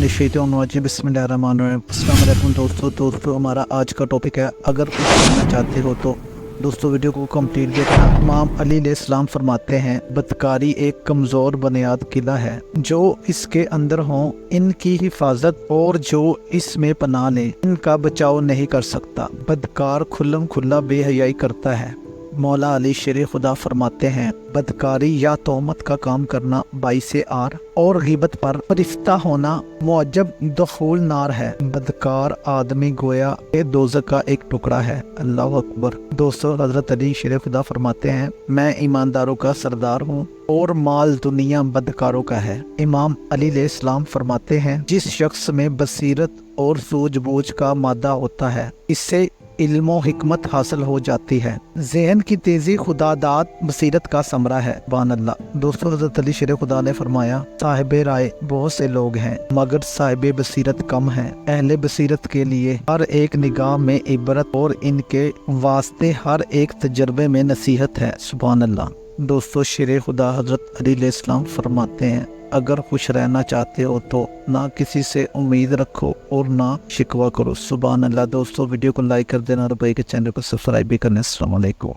बिस्मिल्लाहिर्रहमानिर्रहीम। अस्सलाम वालेकुम दोस्तों हमारा आज का टॉपिक है, अगर कुछ करना चाहते हो तो दोस्तों वीडियो को कंप्लीट देखना। इमाम अली अलैहिस्सलाम फरमाते हैं, बदकारी एक कमज़ोर बुनियाद किला है, जो इसके अंदर हो इनकी हिफाजत और जो इसमें पनाह ले इनका बचाव नहीं कर सकता। बदकार खुल्लम खुल्ला बेहयाई करता है। मौला अली शेर खुदा फरमाते हैं, बदकारी या तोहमत का काम करना बाइसे आर और गिबत पर फरिश्ता होना मुअज्जब दखूल नार है। बदकार आदमी गोया ये दोज़ख का एक टुकड़ा है। अल्लाह अकबर। दोस्तों हजरत अली शेर खुदा फरमाते हैं, मैं ईमानदारों का सरदार हूँ और माल दुनिया बदकारों का है। इमाम अली अलैहिस्सलाम फरमाते हैं, जिस शख्स में बसीरत और सूझबूझ का मादा होता है इससे इल्म हिकमत हासिल हो जाती है। ज़हन की तेज़ी खुदादात बसीरत का समरा है। सुभान अल्लाह। दोस्तों हज़रत अली शेर खुदा ने फरमाया, साहिब राय बहुत से लोग हैं मगर साहिब बसीरत कम हैं। अहले बसीरत के लिए हर एक निगाह में इबरत और इनके वास्ते हर एक तजर्बे में नसीहत है। सुभान अल्लाह। दोस्तों शेर खुदा हज़रत अली अलैहिस्सलाम फरमाते हैं, अगर खुश रहना चाहते हो तो ना किसी से उम्मीद रखो और ना शिकवा करो। सुभान अल्लाह। दोस्तों वीडियो को लाइक कर देना और भाई के चैनल को सब्सक्राइब भी करना। अस्सलाम वालेकुम।